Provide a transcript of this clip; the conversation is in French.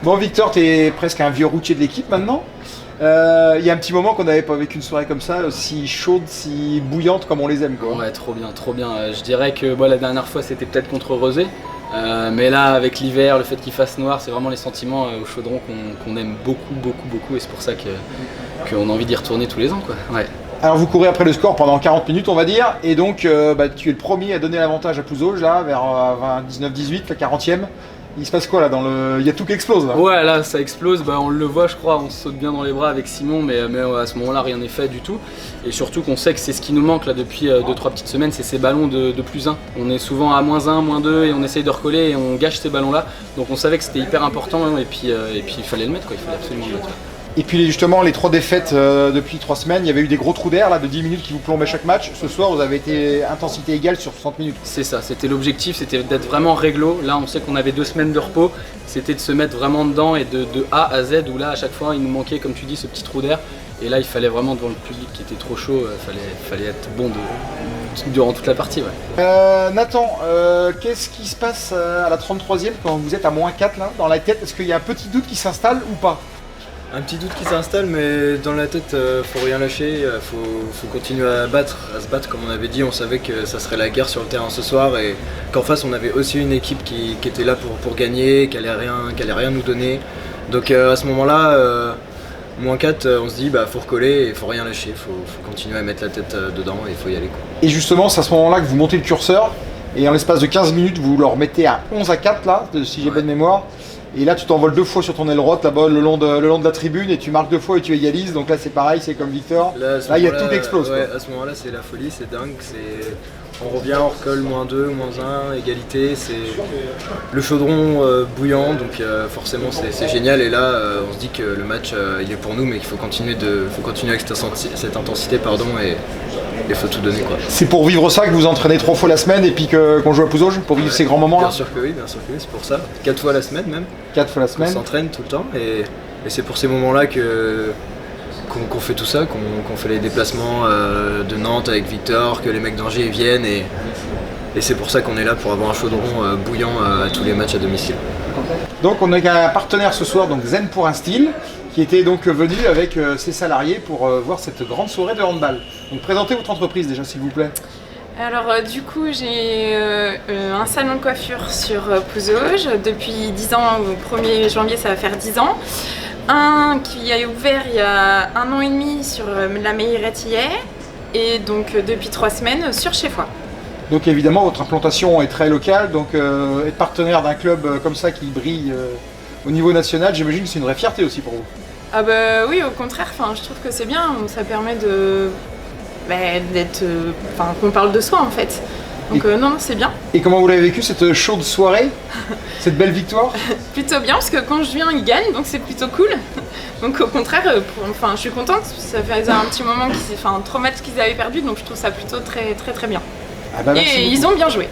Bon, Victor, tu es presque un vieux routier de l'équipe maintenant. Il y a un petit moment qu'on n'avait pas vécu une soirée comme ça, si chaude, si bouillante comme on les aime, quoi. Ouais, trop bien, trop bien. Je dirais que la dernière fois c'était peut-être contre Rosé, mais là avec l'hiver, le fait qu'il fasse noir, c'est vraiment les sentiments au Chaudron qu'on aime beaucoup, beaucoup, beaucoup, et c'est pour ça qu'on a envie d'y retourner tous les ans, quoi. Ouais. Alors vous courez après le score pendant 40 minutes, on va dire, et donc tu es le premier à donner l'avantage à Pouzauges, là, vers 19-18, la 40e. Il se passe quoi là il y a tout qui explose là. Ouais, là ça explose, on le voit, je crois, on se saute bien dans les bras avec Simon, mais à ce moment-là rien n'est fait du tout. Et surtout qu'on sait que c'est ce qui nous manque là depuis 2-3 petites semaines, c'est ces ballons de +1. On est souvent à -1, -2 et on essaye de recoller et on gâche ces ballons-là. Donc on savait que c'était hyper important et puis il fallait le mettre, quoi. Il fallait absolument le mettre. Et puis justement les 3 défaites depuis 3 semaines, il y avait eu des gros trous d'air là de 10 minutes qui vous plombaient chaque match. Ce soir vous avez été intensité égale sur 60 minutes. C'est ça, c'était l'objectif, c'était d'être vraiment réglo. Là on sait qu'on avait 2 semaines de repos, c'était de se mettre vraiment dedans et de A à Z, où là à chaque fois il nous manquait, comme tu dis, ce petit trou d'air. Et là il fallait vraiment, devant le public qui était trop chaud, fallait être bon durant toute la partie. Ouais. Nathan, qu'est-ce qui se passe à la 33e quand vous êtes à -4 là dans la tête? Est-ce qu'il y a un petit doute qui s'installe ou pas? Un petit doute qui s'installe, mais dans la tête, faut rien lâcher, faut continuer à se battre comme on avait dit. On savait que ça serait la guerre sur le terrain ce soir et qu'en face on avait aussi une équipe qui était là pour gagner, qui allait rien nous donner. Donc à ce moment-là, -4, on se dit faut recoller et faut rien lâcher, faut continuer à mettre la tête dedans et il faut y aller, quoi. Et justement, c'est à ce moment-là que vous montez le curseur et en l'espace de 15 minutes, vous leur mettez à 11-4 là, si j'ai bonne mémoire. Et là, tu t'envoles 2 fois sur ton aile droite là-bas le long de la tribune et tu marques 2 fois et tu égalises. Donc là, c'est pareil, c'est comme Victor. Là, il y a tout qui explose. Ouais, à ce moment-là, c'est la folie, c'est dingue. On revient, on recolle -2, -1, égalité. C'est le Chaudron bouillant, donc forcément, c'est génial. Et là, on se dit que le match, il est pour nous, mais qu'il faut continuer avec cette intensité, et il faut tout donner, quoi. C'est pour vivre ça que vous entraînez 3 fois la semaine et puis qu'on joue à Pouzauges, pour vivre ces grands moments là? Bien sûr que oui, c'est pour ça. 4 fois la semaine même. 4 fois la semaine. On s'entraîne tout le temps et c'est pour ces moments-là qu'on fait tout ça, qu'on fait les déplacements de Nantes avec Victor, que les mecs d'Angers viennent et c'est pour ça qu'on est là, pour avoir un Chaudron bouillant à tous les matchs à domicile. Donc on a un partenaire ce soir, donc Zen pour un style, qui était donc venu avec ses salariés pour voir cette grande soirée de handball. Donc présentez votre entreprise déjà, s'il vous plaît. Alors du coup j'ai un salon de coiffure sur Pouzauges depuis 10 ans, au 1er janvier ça va faire 10 ans. Un qui a ouvert il y a 1 an et demi sur la Meillerette hier et donc depuis 3 semaines sur Chez Foy. Donc évidemment votre implantation est très locale, donc être partenaire d'un club comme ça qui brille au niveau national, j'imagine que c'est une vraie fierté aussi pour vous. Ah oui, au contraire, je trouve que c'est bien, ça permet qu'on parle de soi en fait. Donc non, c'est bien. Et comment vous l'avez vécu cette chaude soirée, cette belle victoire? Plutôt bien, parce que quand je viens, ils gagnent, donc c'est plutôt cool. Donc au contraire, je suis contente, ça faisait un petit moment 3 matchs qu'ils avaient perdu, donc je trouve ça plutôt très très très bien. Ah bah, et ils ont bien joué.